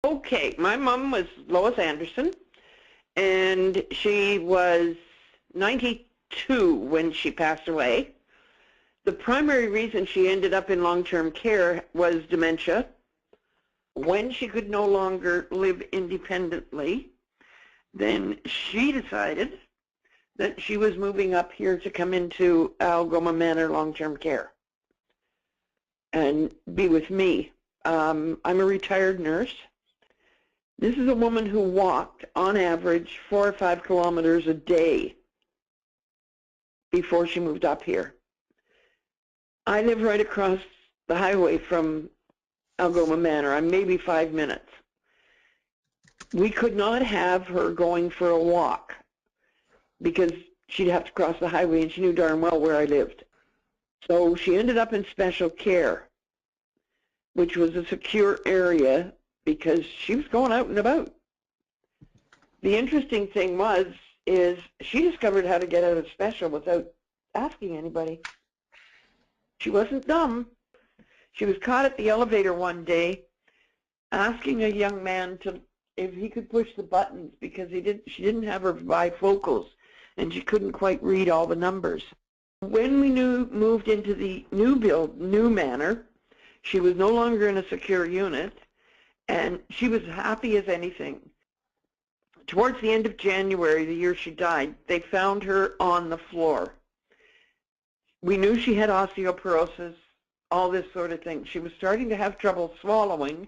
Okay, my mom was Lois Anderson, and she was 92 when she passed away. The primary reason she ended up in long-term care was dementia. When she could no longer live independently, then she decided that she was moving up here to come into Algoma Manor long-term care and be with me. I'm a retired nurse. This is a woman who walked, on average, 4 or 5 kilometers a day before she moved up here. I live right across the highway from Algoma Manor. I'm maybe 5 minutes. We could not have her going for a walk because she'd have to cross the highway, and she knew darn well where I lived. So she ended up in special care, which was a secure area because she was going out and about. The interesting thing is she discovered how to get out of special without asking anybody. She wasn't dumb. She was caught at the elevator one day asking a young man if he could push the buttons because she didn't have her bifocals and she couldn't quite read all the numbers. When we moved into the new manor, she was no longer in a secure unit, and she was happy as anything. Towards the end of January, the year she died, they found her on the floor. We knew she had osteoporosis, all this sort of thing. She was starting to have trouble swallowing,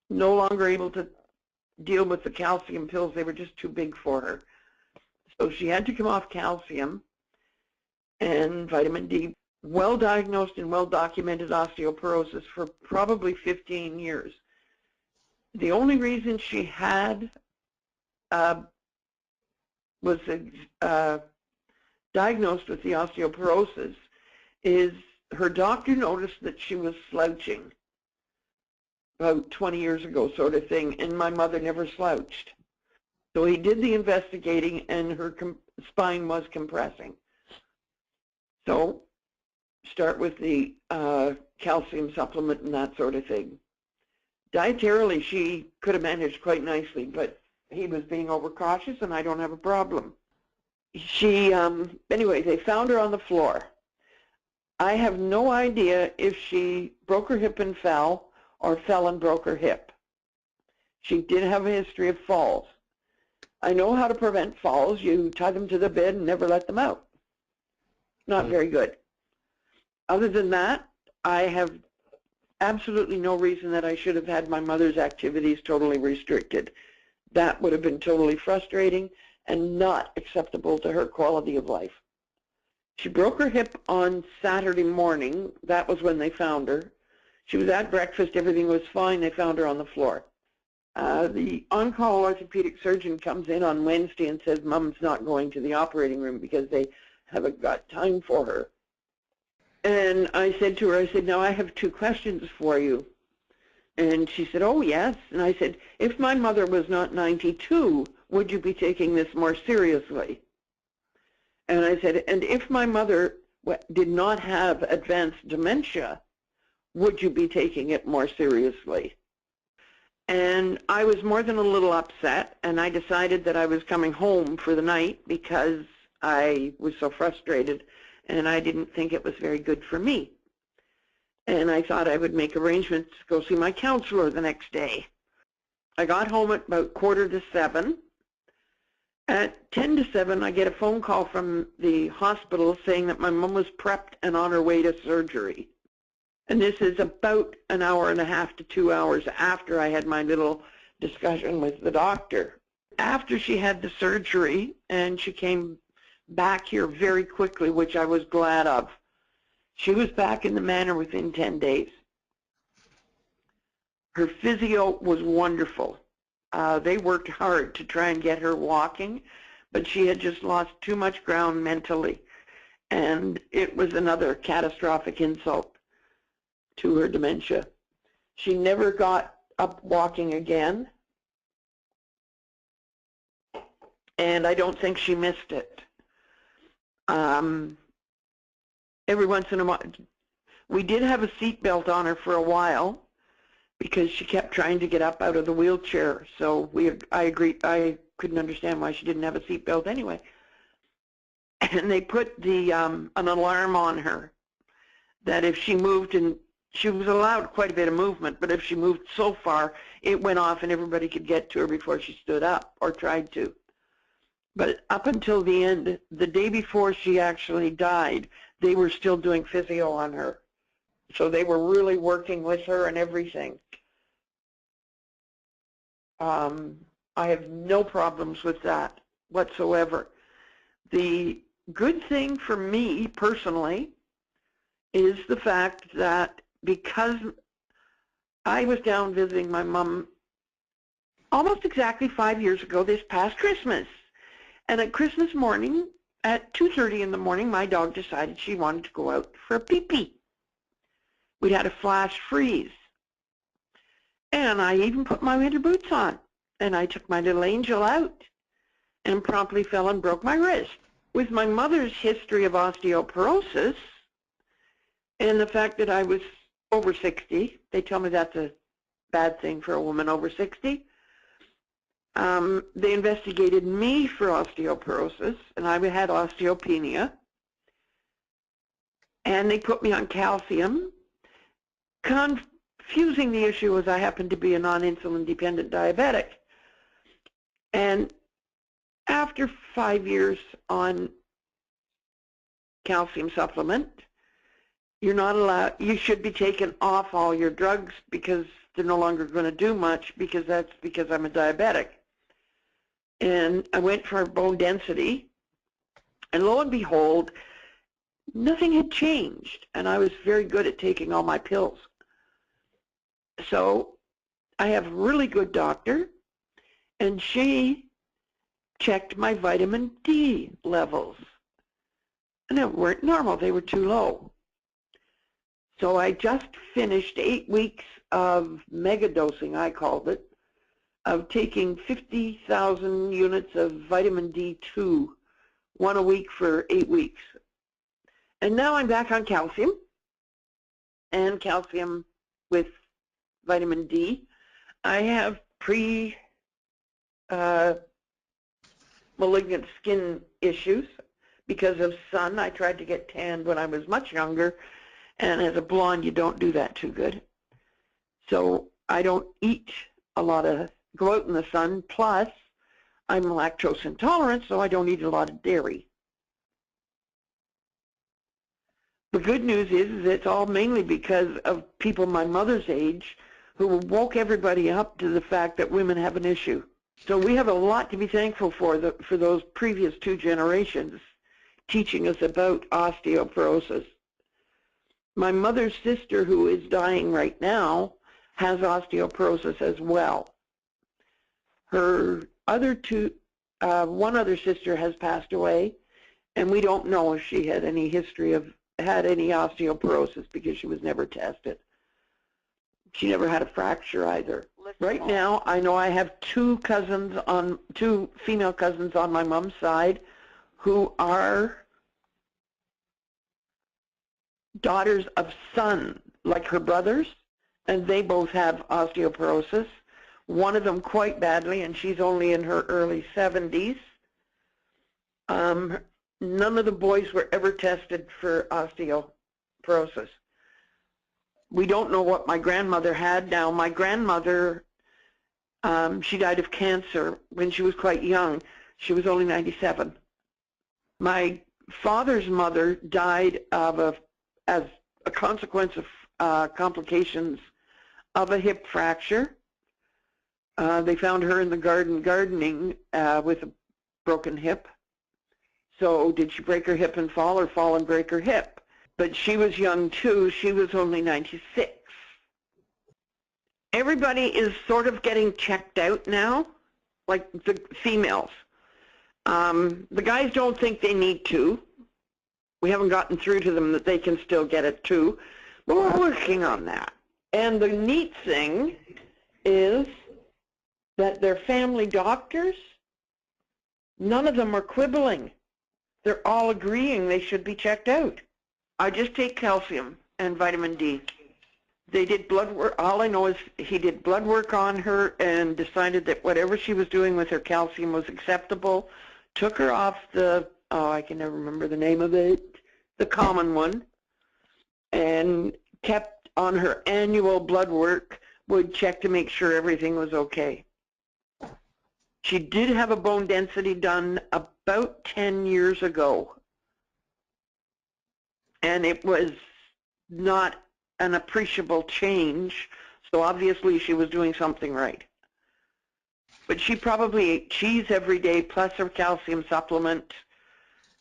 no longer able to deal with the calcium pills. They were just too big for her. So she had to come off calcium and vitamin D. Well diagnosed and well documented osteoporosis for probably 15 years. The only reason she had was diagnosed with the osteoporosis is her doctor noticed that she was slouching about 20 years ago, sort of thing, and my mother never slouched. So he did the investigating, and her spine was compressing. So start with the calcium supplement and that sort of thing. Dietarily, she could have managed quite nicely, but he was being overcautious, and I don't have a problem. Anyway, they found her on the floor. I have no idea if she broke her hip and fell, or fell and broke her hip. She did have a history of falls. I know how to prevent falls. You tie them to the bed and never let them out. Not very good. Other than that, I have absolutely no reason that I should have had my mother's activities totally restricted. That would have been totally frustrating and not acceptable to her quality of life. She broke her hip on Saturday morning. That was when they found her. She was at breakfast. Everything was fine. They found her on the floor. The on-call orthopedic surgeon comes in on Wednesday and says, Mom's not going to the operating room because they haven't got time for her. And I said to her, now I have 2 questions for you. And she said, oh, yes. And I said, if my mother was not 92, would you be taking this more seriously? And I said, and if my mother did not have advanced dementia, would you be taking it more seriously? And I was more than a little upset, and I decided that I was coming home for the night because I was so frustrated, and I didn't think it was very good for me. And I thought I would make arrangements to go see my counselor the next day. I got home at about 6:45. At 6:50, I get a phone call from the hospital saying that my mom was prepped and on her way to surgery. And this is about an hour and a half to 2 hours after I had my little discussion with the doctor. After she had the surgery, and she came back here very quickly, which I was glad of, she was back in the manor within 10 days. Her physio was wonderful. They worked hard to try and get her walking, but she had just lost too much ground mentally, and it was another catastrophic insult to her dementia. She never got up walking again, and I don't think she missed it. Every once in a while, we did have a seat belt on her for a while, because she kept trying to get up out of the wheelchair. So I agreed. I couldn't understand why she didn't have a seatbelt anyway. And they put an alarm on her that if she moved, and she was allowed quite a bit of movement, but if she moved so far, it went off and everybody could get to her before she stood up or tried to. But up until the end, the day before she actually died, they were still doing physio on her. So they were really working with her and everything. I have no problems with that whatsoever. The good thing for me personally is the fact that because I was down visiting my mom almost exactly 5 years ago this past Christmas, and at Christmas morning at 2:30 in the morning, my dog decided she wanted to go out for a pee-pee. We'd had a flash freeze, and I even put my winter boots on, and I took my little angel out and promptly fell and broke my wrist. With my mother's history of osteoporosis and the fact that I was over 60, they tell me that's a bad thing for a woman over 60, they investigated me for osteoporosis, and I had osteopenia, and they put me on calcium. Confusing the issue was I happened to be a non-insulin dependent diabetic. And after 5 years on calcium supplement, you're not allowed, you should be taken off all your drugs because they're no longer going to do much, because that's because I'm a diabetic. And I went for bone density, and lo and behold, nothing had changed, and I was very good at taking all my pills. So I have a really good doctor, and she checked my vitamin D levels, and they weren't normal. They were too low. So I just finished 8 weeks of mega dosing, I called it, of taking 50,000 units of vitamin D2, one a week for 8 weeks. And now I'm back on calcium, and calcium with vitamin D. I have malignant skin issues because of sun. I tried to get tanned when I was much younger, and as a blonde, you don't do that too good. So I don't eat a lot of, go out in the sun, plus I'm lactose intolerant, so I don't eat a lot of dairy. The good news is it's all mainly because of people my mother's age who woke everybody up to the fact that women have an issue. So we have a lot to be thankful for those previous 2 generations teaching us about osteoporosis. My mother's sister, who is dying right now, has osteoporosis as well. Her other one other sister has passed away, and we don't know if she had any history of any osteoporosis because she was never tested. She never had a fracture either. Right now, I know I have 2 female cousins on my mom's side who are daughters of son, like her brothers, and they both have osteoporosis. One of them quite badly, and she's only in her early 70s. None of the boys were ever tested for osteoporosis. We don't know what my grandmother had now. My grandmother, she died of cancer when she was quite young. She was only 97. My father's mother died as a consequence of complications of a hip fracture. They found her in the garden gardening with a broken hip. So did she break her hip and fall, or fall and break her hip? But she was young too. She was only 96. Everybody is sort of getting checked out now, like the females. The guys don't think they need to. We haven't gotten through to them that they can still get it too, but we're working on that. And the neat thing is that their family doctors, none of them are quibbling. They're all agreeing they should be checked out. I just take calcium and vitamin D. They did blood work. All I know is he did blood work on her and decided that whatever she was doing with her calcium was acceptable. Took her off the, oh, I can never remember the name of it, the common one, and kept on her annual blood work, would check to make sure everything was okay. She did have a bone density done about 10 years ago, and it was not an appreciable change, so obviously she was doing something right. But she probably ate cheese every day, plus her calcium supplement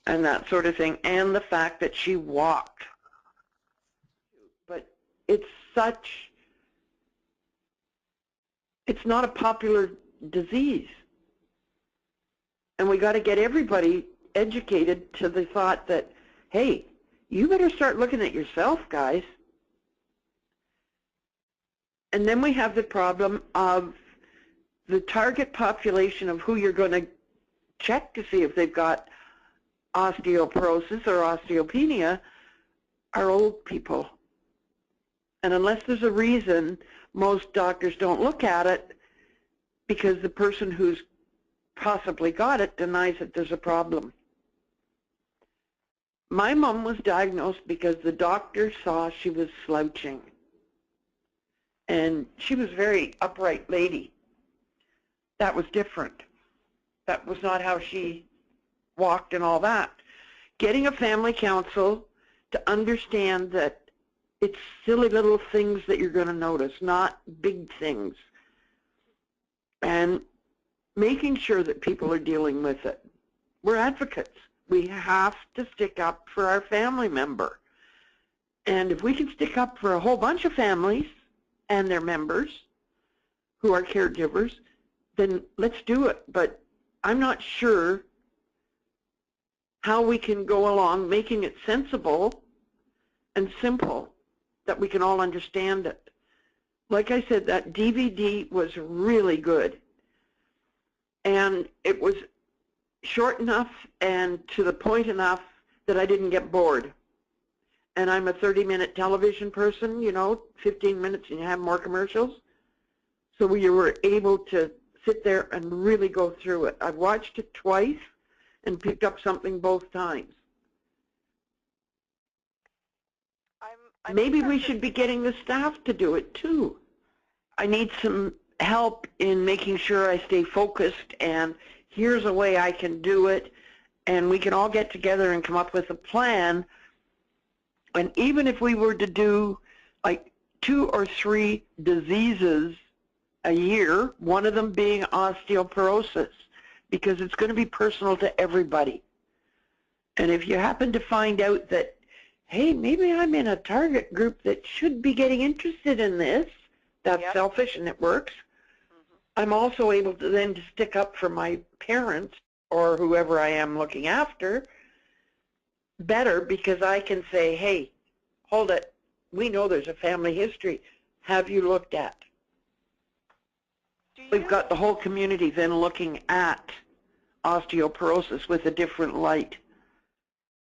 and that sort of thing, and the fact that she walked. But it's not a popular disease. And we got to get everybody educated to the thought that, hey, you better start looking at yourself, guys. And then we have the problem of the target population of who you're going to check to see if they've got osteoporosis or osteopenia are old people. And unless there's a reason, most doctors don't look at it because the person who's possibly got it denies that there's a problem. My mom was diagnosed because the doctor saw she was slouching. And she was a very upright lady. That was different. That was not how she walked and all that. Getting a family council to understand that it's silly little things that you're going to notice, not big things. And making sure that people are dealing with it. We're advocates. We have to stick up for our family member. And if we can stick up for a whole bunch of families and their members who are caregivers, then let's do it. But I'm not sure how we can go along making it sensible and simple that we can all understand it. Like I said, that DVD was really good. And it was short enough and to the point enough that I didn't get bored. And I'm a 30-minute television person, you know, 15 minutes and you have more commercials. So we were able to sit there and really go through it. I've watched it twice and picked up something both times. Maybe we should be getting the staff to do it too. I need some help in making sure I stay focused, and here's a way I can do it, and we can all get together and come up with a plan. And even if we were to do like 2 or 3 diseases a year, one of them being osteoporosis, because it's going to be personal to everybody. And if you happen to find out that, hey, maybe I'm in a target group that should be getting interested in this, that's selfish and it works. I'm also able to then to stick up for my parents or whoever I am looking after better, because I can say, hey, hold it, we know there's a family history. Have you looked at? We've got the whole community then looking at osteoporosis with a different light.